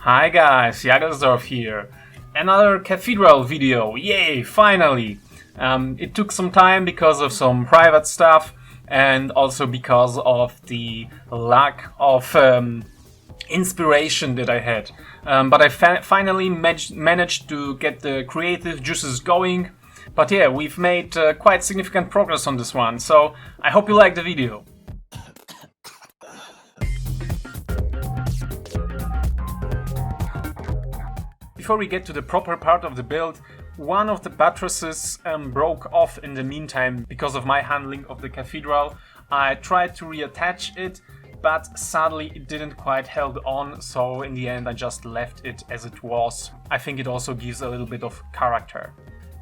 Hi guys, Jagelsdorf here. Another Cathedral video, yay, finally! It took some time because of some private stuff and also because of the lack of inspiration that I had. But I finally managed to get the creative juices going. But yeah, we've made quite significant progress on this one, so I hope you like the video. Before we get to the proper part of the build, one of the buttresses broke off in the meantime because of my handling of the cathedral. I tried to reattach it, but sadly it didn't quite held on, so in the end I just left it as it was. I think it also gives a little bit of character.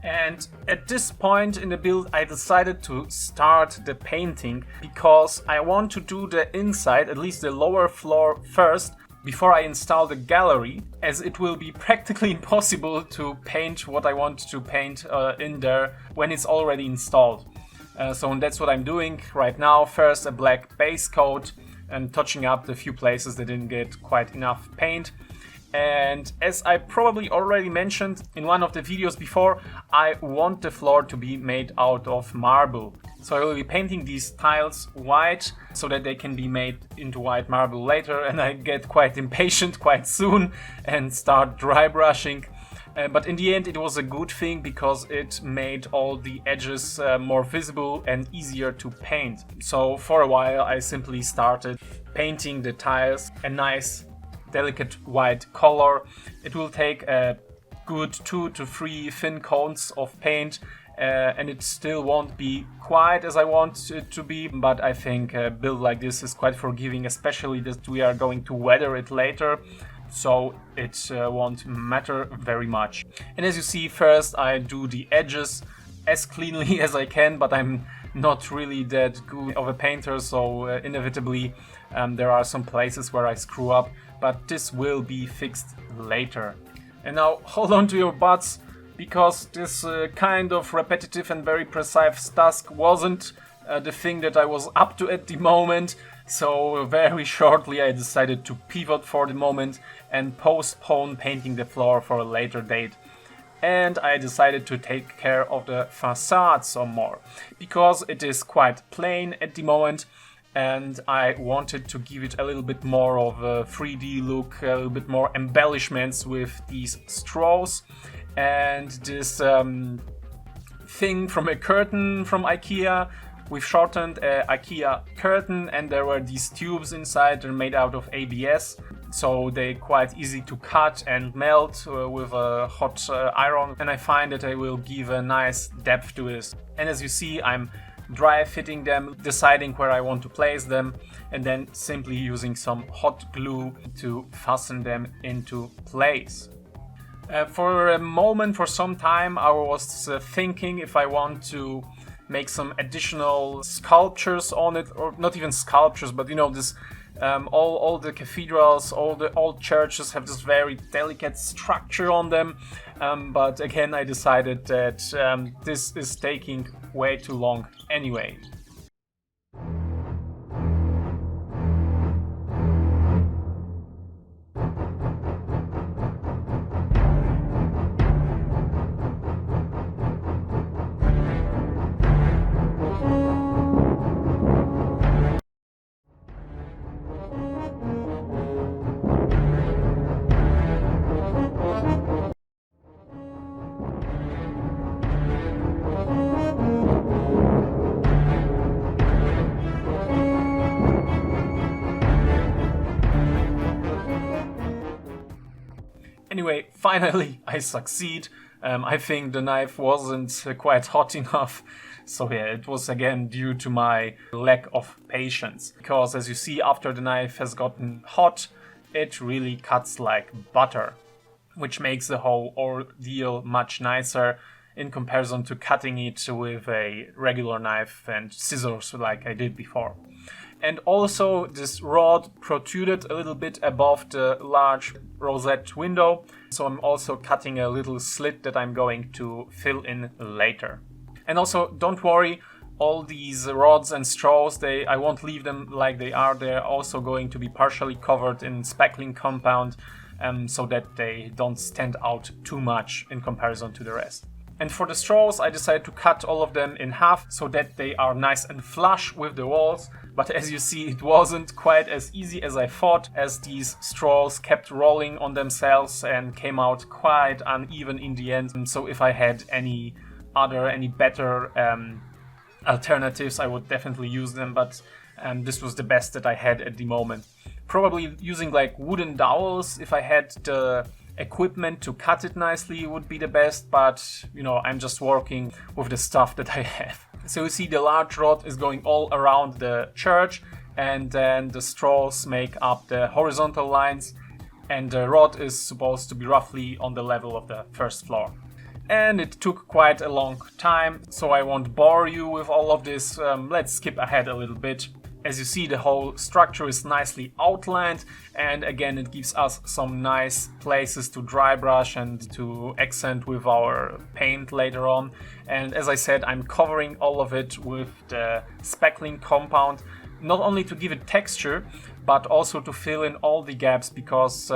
And at this point in the build I decided to start the painting because I want to do the inside, at least the lower floor first, before I install the gallery, as it will be practically impossible to paint what I want to paint in there when it's already installed. So that's what I'm doing right now. First a black base coat and touching up the few places that didn't get quite enough paint. And as I probably already mentioned in one of the videos before, I want the floor to be made out of marble. So I will be painting these tiles white so that they can be made into white marble later, and I get quite impatient quite soon and start dry brushing. But in the end it was a good thing because it made all the edges more visible and easier to paint. So for a while I simply started painting the tiles a nice delicate white color. It will take a good 2 to 3 thin coats of paint and it still won't be quite as I want it to be, but I think a build like this is quite forgiving, especially that we are going to weather it later, so it won't matter very much. And as you see, first I do the edges as cleanly as I can, but I'm not really that good of a painter, so inevitably there are some places where I screw up, but this will be fixed later. And now hold on to your butts, because this kind of repetitive and very precise task wasn't the thing that I was up to at the moment, so very shortly I decided to pivot for the moment and postpone painting the floor for a later date. And I decided to take care of the facade some more, because it is quite plain at the moment and I wanted to give it a little bit more of a 3D look, a little bit more embellishments with these straws and this thing from a curtain from IKEA. We've shortened a IKEA curtain and there were these tubes inside. They're made out of ABS, so they're quite easy to cut and melt with a hot iron, and I find that they will give a nice depth to this. And as you see, I'm dry fitting them, deciding where I want to place them, and then simply using some hot glue to fasten them into place. For a moment, for some time, I was thinking if I want to make some additional sculptures on it, or not even sculptures, but you know, this all the cathedrals, all the old churches have this very delicate structure on them, but again I decided that this is taking way too long anyway. Anyway, finally I succeed. I think the knife wasn't quite hot enough, so yeah, it was again due to my lack of patience. Because as you see, after the knife has gotten hot, it really cuts like butter, which makes the whole ordeal much nicer in comparison to cutting it with a regular knife and scissors like I did before. And also this rod protruded a little bit above the large rosette window, so I'm also cutting a little slit that I'm going to fill in later. And also don't worry, all these rods and straws, I won't leave them like they are. They're also going to be partially covered in spackling compound so that they don't stand out too much in comparison to the rest. And for the straws, I decided to cut all of them in half so that they are nice and flush with the walls. But as you see, it wasn't quite as easy as I thought, as these straws kept rolling on themselves and came out quite uneven in the end. And so if I had any better alternatives, I would definitely use them, but this was the best that I had at the moment. Probably using like wooden dowels, if I had the equipment to cut it nicely, would be the best, but you know, I'm just working with the stuff that I have. So you see the large rod is going all around the church, and then the straws make up the horizontal lines, and the rod is supposed to be roughly on the level of the first floor. And it took quite a long time, so I won't bore you with all of this. Let's skip ahead a little bit. As you see, the whole structure is nicely outlined, and again it gives us some nice places to dry brush and to accent with our paint later on. And as I said, I'm covering all of it with the speckling compound, not only to give it texture, but also to fill in all the gaps, because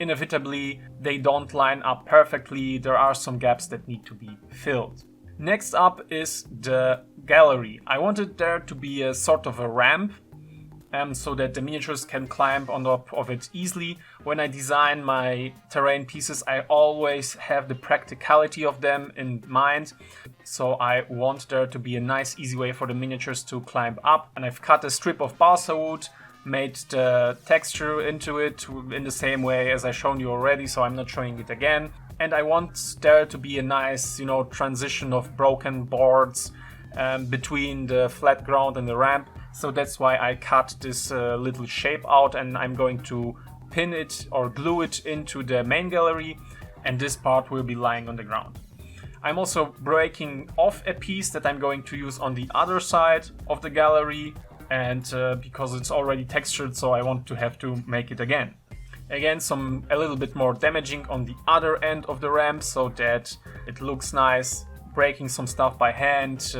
inevitably they don't line up perfectly. There are some gaps that need to be filled. Next up is the gallery. I wanted there to be a sort of a ramp, so that the miniatures can climb on top of it easily. When I design my terrain pieces, I always have the practicality of them in mind. So I want there to be a nice easy way for the miniatures to climb up. And I've cut a strip of balsa wood, made the texture into it in the same way as I've shown you already, so I'm not showing it again. And I want there to be a nice, you know, transition of broken boards between the flat ground and the ramp. So that's why I cut this little shape out, and I'm going to pin it or glue it into the main gallery, and this part will be lying on the ground. I'm also breaking off a piece that I'm going to use on the other side of the gallery, and because it's already textured, so I want to have to make it again. Again, a little bit more damaging on the other end of the ramp so that it looks nice, breaking some stuff by hand,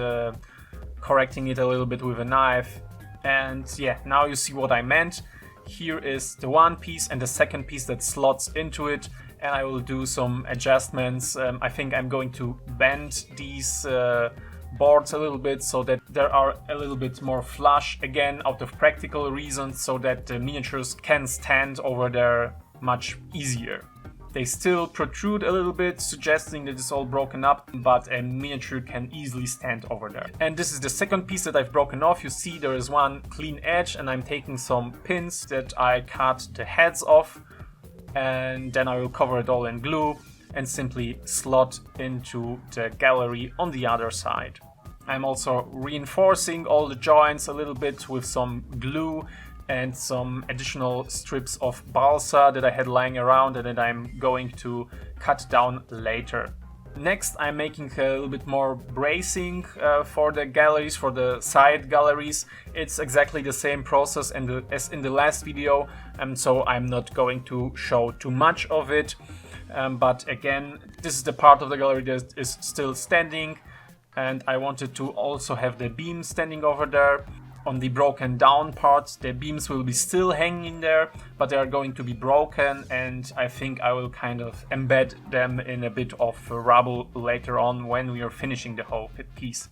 correcting it a little bit with a knife. And yeah, now you see what I meant. Here is the one piece and the second piece that slots into it, and I will do some adjustments. I think I'm going to bend these boards a little bit so that they are a little bit more flush, again out of practical reasons, so that the miniatures can stand over there much easier. They still protrude a little bit, suggesting that it's all broken up, but a miniature can easily stand over there. And this is the second piece that I've broken off. You see there is one clean edge, and I'm taking some pins that I cut the heads off, and then I will cover it all in glue and simply slot into the gallery on the other side. I'm also reinforcing all the joints a little bit with some glue and some additional strips of balsa that I had lying around and that I'm going to cut down later. Next, I'm making a little bit more bracing for the galleries, for the side galleries. It's exactly the same process as in the last video, so I'm not going to show too much of it. But again, this is the part of the gallery that is still standing, and I wanted to also have the beam standing over there. On the broken down parts, the beams will be still hanging there, but they are going to be broken, and I think I will kind of embed them in a bit of rubble later on when we are finishing the whole piece.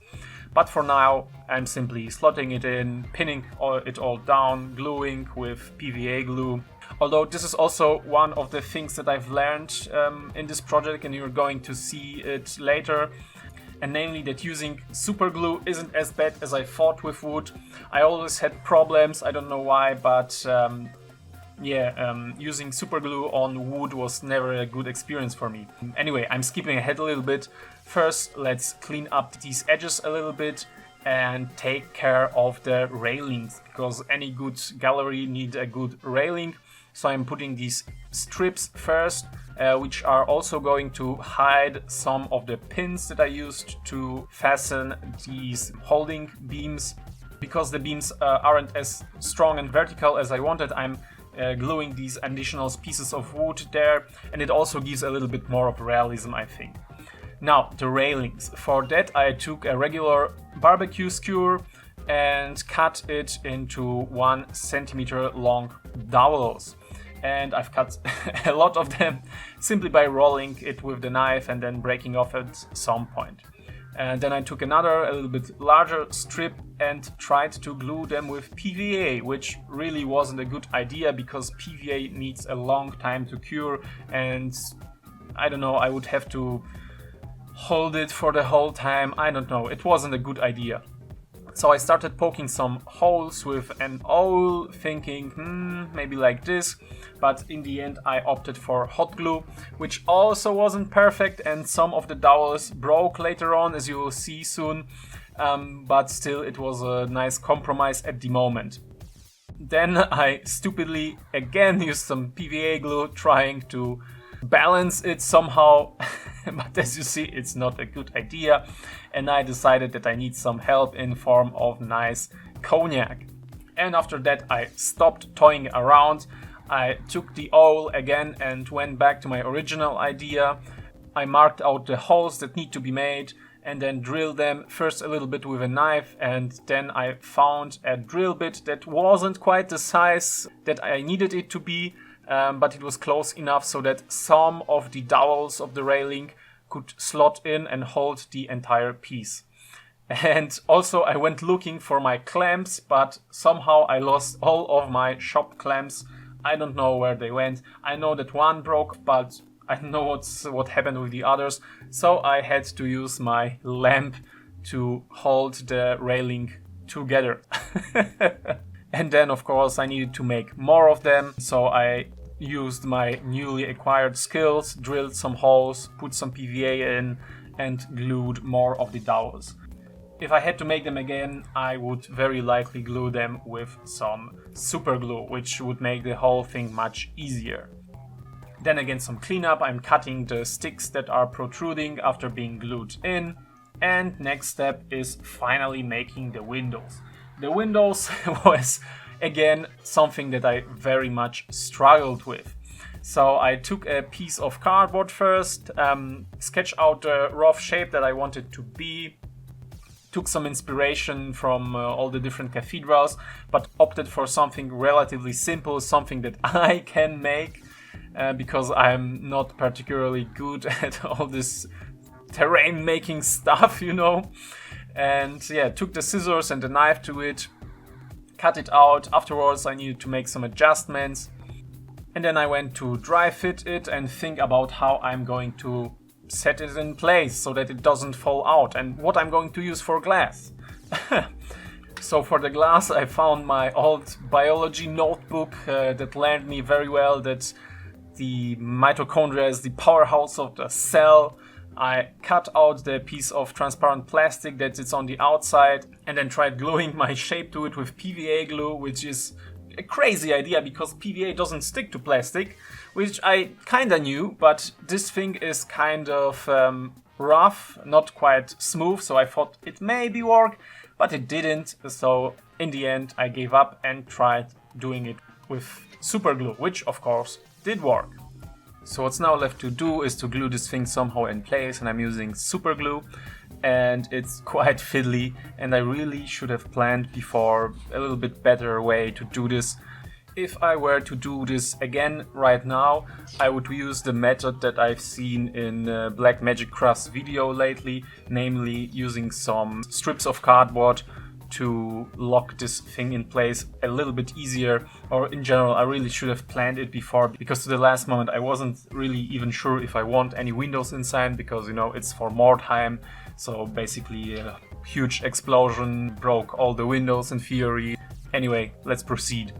But for now, I'm simply slotting it in, pinning it all down, gluing with PVA glue. Although this is also one of the things that I've learned in this project, and you're going to see it later. And namely that using super glue isn't as bad as I thought with wood. I always had problems, I don't know why, but using super glue on wood was never a good experience for me. Anyway, I'm skipping ahead a little bit. First, let's clean up these edges a little bit and take care of the railings, because any good gallery needs a good railing. So I'm putting these strips first, which are also going to hide some of the pins that I used to fasten these holding beams. Because the beams aren't as strong and vertical as I wanted, I'm gluing these additional pieces of wood there, and it also gives a little bit more of realism, I think. Now, the railings. For that I took a regular barbecue skewer and cut it into 1 centimeter long dowels. and I've cut a lot of them simply by rolling it with the knife and then breaking off at some point. And then I took another, a little bit larger strip and tried to glue them with PVA, which really wasn't a good idea because PVA needs a long time to cure, and I don't know, I would have to hold it for the whole time. I don't know, it wasn't a good idea. So I started poking some holes with an owl, thinking, maybe like this, but in the end I opted for hot glue, which also wasn't perfect, and some of the dowels broke later on, as you will see soon, but still it was a nice compromise at the moment. Then I stupidly again used some PVA glue, trying to balance it somehow, but as you see, it's not a good idea, and I decided that I need some help in form of nice cognac. And after that I stopped toying around. I took the owl again and went back to my original idea. I marked out the holes that need to be made and then drilled them first a little bit with a knife, and then I found a drill bit that wasn't quite the size that I needed it to be, but it was close enough so that some of the dowels of the railing could slot in and hold the entire piece. And also I went looking for my clamps, but somehow I lost all of my shop clamps. I don't know where they went. I know that one broke, but I don't know what happened with the others. So I had to use my lamp to hold the railing together. And then of course I needed to make more of them, so I used my newly acquired skills, drilled some holes, put some PVA in and glued more of the dowels. If I had to make them again, I would very likely glue them with some super glue, which would make the whole thing much easier. Then again some cleanup. I'm cutting the sticks that are protruding after being glued in, and next step is finally making the windows. The windows was again something that I very much struggled with. So I took a piece of cardboard first, sketched out the rough shape that I wanted to be, took some inspiration from all the different cathedrals, but opted for something relatively simple, something that I can make, because I'm not particularly good at all this terrain making stuff, you know. And yeah, took the scissors and the knife to it, cut it out. Afterwards I needed to make some adjustments, and then I went to dry fit it and think about how I'm going to set it in place so that it doesn't fall out, and what I'm going to use for glass. So for the glass I found my old biology notebook that learned me very well that the mitochondria is the powerhouse of the cell. I cut out the piece of transparent plastic that is on the outside and then tried gluing my shape to it with PVA glue, which is a crazy idea because PVA doesn't stick to plastic, which I kinda knew, but this thing is kind of rough, not quite smooth, so I thought it maybe work, but it didn't. So in the end I gave up and tried doing it with super glue, which of course did work. So what's now left to do is to glue this thing somehow in place, and I'm using super glue, and it's quite fiddly, and I really should have planned before a little bit better way to do this. If I were to do this again right now, I would use the method that I've seen in Black Magic Truss video lately, namely using some strips of cardboard to lock this thing in place a little bit easier. Or in general, I really should have planned it before, because to the last moment I wasn't really even sure if I want any windows inside, because you know it's for Mordheim, so basically a huge explosion broke all the windows in theory. Anyway, let's proceed.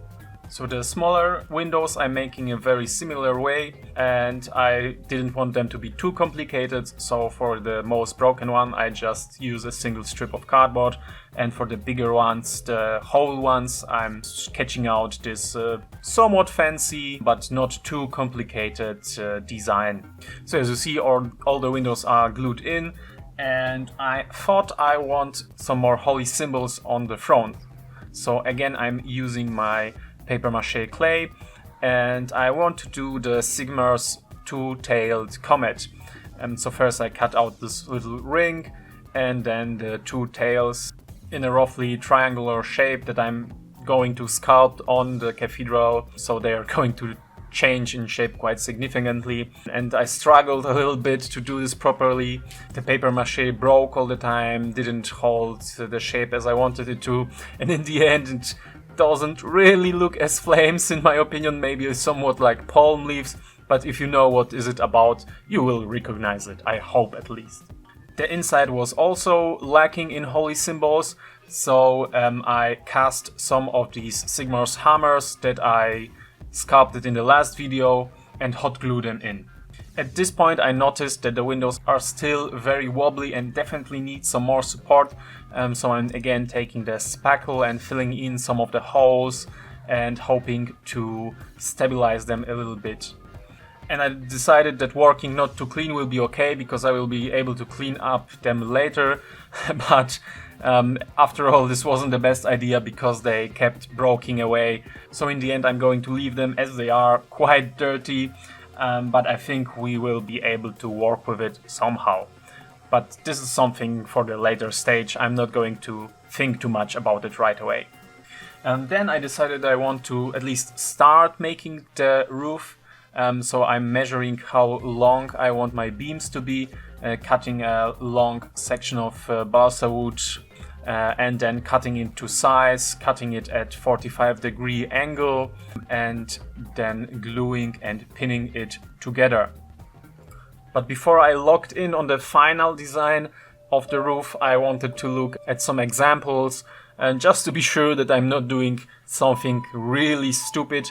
So the smaller windows I'm making a very similar way, and I didn't want them to be too complicated, so for the most broken one I just use a single strip of cardboard, and for the bigger ones, the whole ones, I'm sketching out this somewhat fancy but not too complicated design. So as you see, all the windows are glued in, and I thought I want some more holy symbols on the front. So again, I'm using my paper mache clay, and I want to do the Sigmar's two-tailed comet. So first I cut out this little ring and then the two tails in a roughly triangular shape that I'm going to sculpt on the cathedral, so they are going to change in shape quite significantly, and I struggled a little bit to do this properly. The paper mache broke all the time, didn't hold the shape as I wanted it to, and in the end it doesn't really look as flames, in my opinion. Maybe somewhat like palm leaves, but if you know what is it about, you will recognize it, I hope at least. The inside was also lacking in holy symbols, so I cast some of these Sigmar's hammers that I sculpted in the last video and hot glued them in. At this point I noticed that the windows are still very wobbly and definitely need some more support, so I'm again taking the spackle and filling in some of the holes and hoping to stabilize them a little bit. And I decided that working not too clean will be okay, because I will be able to clean up them later, but after all, this wasn't the best idea because they kept breaking away. So in the end I'm going to leave them as they are, quite dirty, but I think we will be able to work with it somehow. But this is something for the later stage, I'm not going to think too much about it right away. And then I decided I want to at least start making the roof. So I'm measuring how long I want my beams to be, cutting a long section of balsa wood and then cutting it to size, cutting it at 45-degree angle and then gluing and pinning it together. But before I locked in on the final design of the roof, I wanted to look at some examples and just to be sure that I'm not doing something really stupid.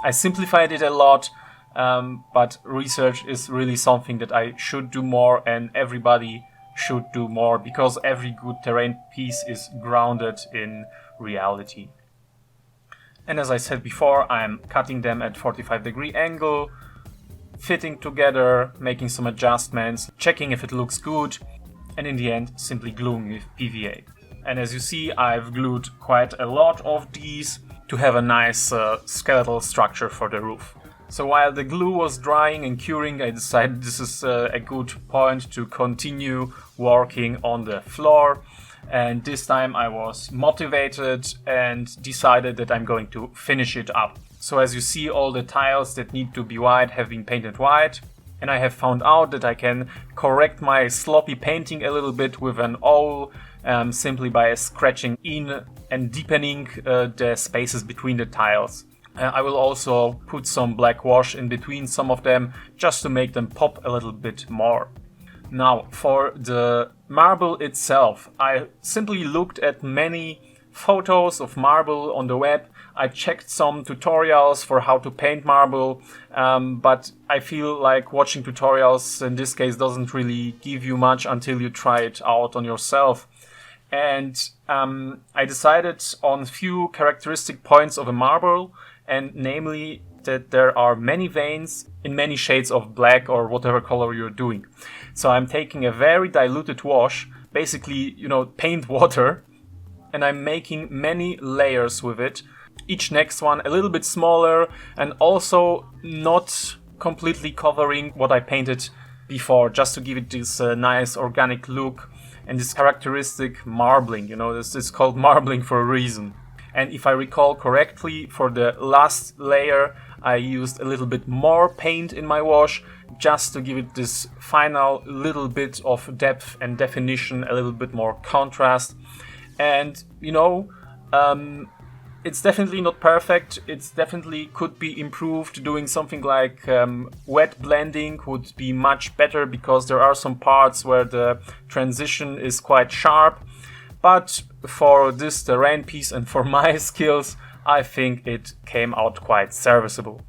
I simplified it a lot, but research is really something that I should do more, and everybody should do more, because every good terrain piece is grounded in reality. And as I said before, I'm cutting them at 45-degree angle, fitting together, making some adjustments, checking if it looks good, and in the end simply gluing with PVA. And as you see, I've glued quite a lot of these to have a nice skeletal structure for the roof. So while the glue was drying and curing, I decided this is a good point to continue working on the floor. And this time I was motivated and decided that I'm going to finish it up. So as you see, all the tiles that need to be white have been painted white. And I have found out that I can correct my sloppy painting a little bit with an awl, simply by scratching in and deepening the spaces between the tiles. I will also put some black wash in between some of them, just to make them pop a little bit more. Now, for the marble itself, I simply looked at many photos of marble on the web. I checked some tutorials for how to paint marble, but I feel like watching tutorials in this case doesn't really give you much until you try it out on yourself. And I decided on a few characteristic points of a marble, and namely that there are many veins in many shades of black or whatever color you're doing. So I'm taking a very diluted wash, basically, paint water, and I'm making many layers with it. Each next one a little bit smaller and also not completely covering what I painted before, just to give it this nice organic look and this characteristic marbling. This is called marbling for a reason. And if I recall correctly, for the last layer I used a little bit more paint in my wash, just to give it this final little bit of depth and definition, a little bit more contrast. And it's definitely not perfect. It's definitely could be improved. Doing something like wet blending would be much better, because there are some parts where the transition is quite sharp. But for this terrain piece and for my skills, I think it came out quite serviceable.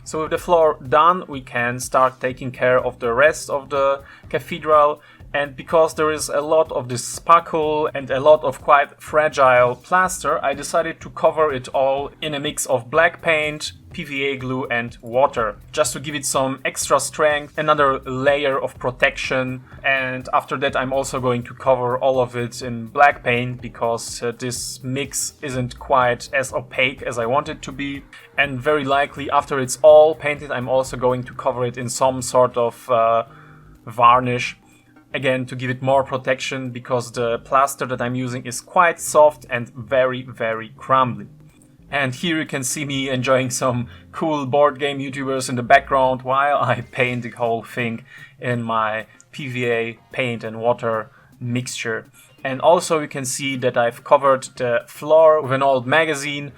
So with the floor done, we can start taking care of the rest of the cathedral. And because there is a lot of this spackle and a lot of quite fragile plaster, I decided to cover it all in a mix of black paint, PVA glue and water, just to give it some extra strength, another layer of protection. And after that I'm also going to cover all of it in black paint, because this mix isn't quite as opaque as I want it to be. And very likely after it's all painted, I'm also going to cover it in some sort of varnish. Again, to give it more protection, because the plaster that I'm using is quite soft and very, very crumbly. And here you can see me enjoying some cool board game YouTubers in the background while I paint the whole thing in my PVA paint and water mixture. And also you can see that I've covered the floor with an old magazine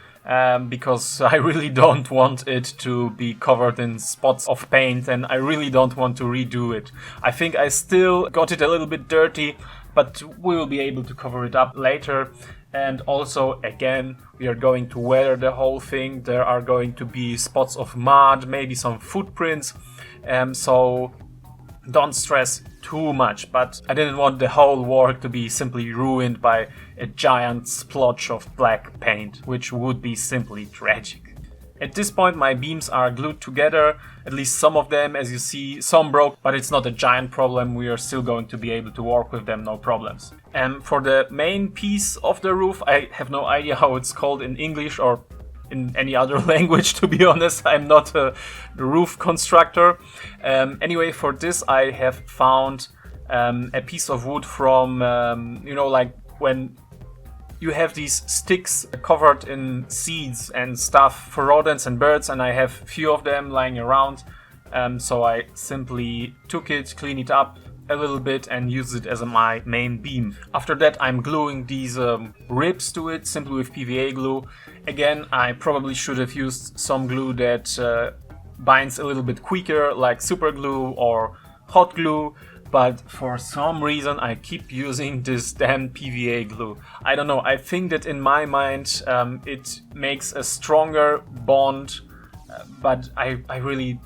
because I really don't want it to be covered in spots of paint, and I really don't want to redo it. I think I still got it a little bit dirty, but we will be able to cover it up later. And also, again, we are going to weather the whole thing. There are going to be spots of mud, maybe some footprints, so don't stress too much. But I didn't want the whole work to be simply ruined by a giant splotch of black paint, which would be simply tragic. At this point my beams are glued together, at least some of them, as you see. Some broke, but it's not a giant problem. We are still going to be able to work with them, no problems. And for the main piece of the roof, I have no idea how it's called in English or in any other language, to be honest. I'm not a roof constructor. Anyway, for this I have found a piece of wood from, like when you have these sticks covered in seeds and stuff for rodents and birds, and I have few of them lying around. So I simply took it, clean it up a little bit and use it as my main beam. After that I'm gluing these ribs to it simply with PVA glue. Again, I probably should have used some glue that binds a little bit quicker, like super glue or hot glue. But for some reason I keep using this damn PVA glue. I don't know, I think that in my mind it makes a stronger bond, but I really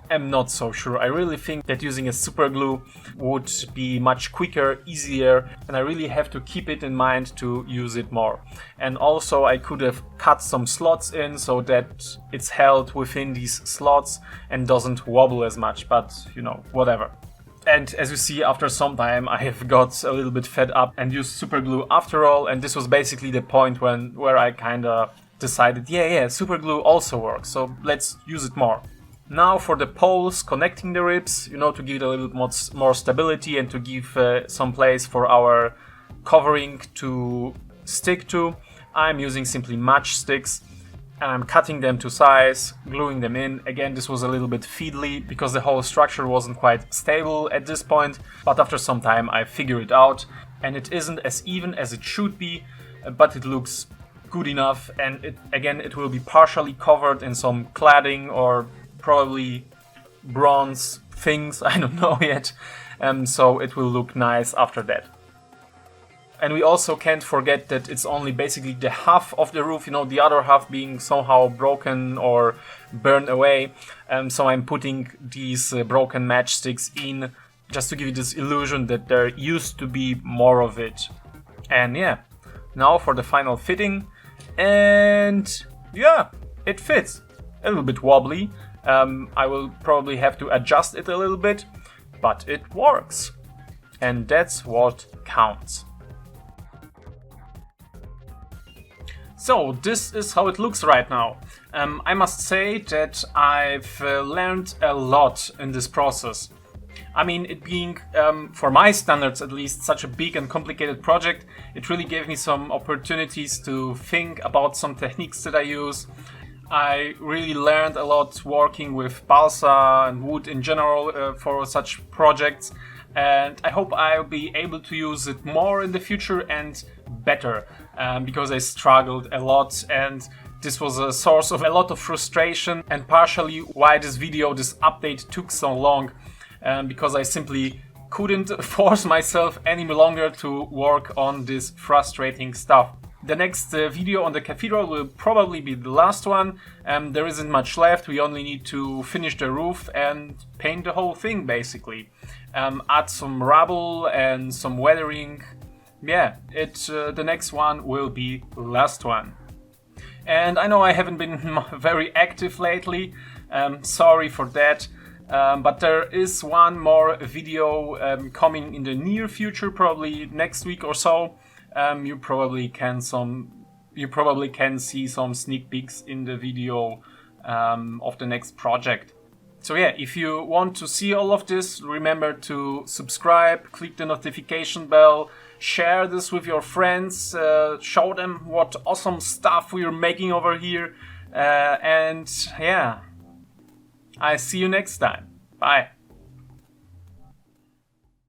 am not so sure. I really think that using a super glue would be much quicker, easier, and I really have to keep it in mind to use it more. And also I could have cut some slots in so that it's held within these slots and doesn't wobble as much, but whatever. And as you see, after some time I have got a little bit fed up and used super glue after all, and this was basically the point where I kinda decided, yeah, super glue also works, so let's use it more. Now for the poles connecting the ribs, to give it a little bit more stability and to give some place for our covering to stick to, I'm using simply matchsticks. And I'm cutting them to size, gluing them in. Again, this was a little bit fiddly because the whole structure wasn't quite stable at this point, but after some time I figured it out, and it isn't as even as it should be, but it looks good enough, and it will be partially covered in some cladding or probably bronze things, I don't know yet, so it will look nice after that. And we also can't forget that it's only basically the half of the roof, the other half being somehow broken or burned away. So I'm putting these broken matchsticks in just to give you this illusion that there used to be more of it. And yeah, now for the final fitting. And yeah, it fits. A little bit wobbly. I will probably have to adjust it a little bit, but it works. And that's what counts. So this is how it looks right now. I must say that I've learned a lot in this process. I mean, it being, for my standards at least, such a big and complicated project, it really gave me some opportunities to think about some techniques that I use. I really learned a lot working with balsa and wood in general for such projects, and I hope I'll be able to use it more in the future and better, because I struggled a lot, and this was a source of a lot of frustration and partially why this update took so long, because I simply couldn't force myself any longer to work on this frustrating stuff. The next video on the Cathedral will probably be the last one. There isn't much left. We only need to finish the roof and paint the whole thing basically. Add some rubble and some weathering. Yeah, the next one will be the last one. And I know I haven't been very active lately. Sorry for that. But there is one more video coming in the near future, probably next week or so. You probably can see some sneak peeks in the video of the next project. So yeah, if you want to see all of this, remember to subscribe, click the notification bell, share this with your friends, show them what awesome stuff we're making over here, and yeah, I see you next time. Bye.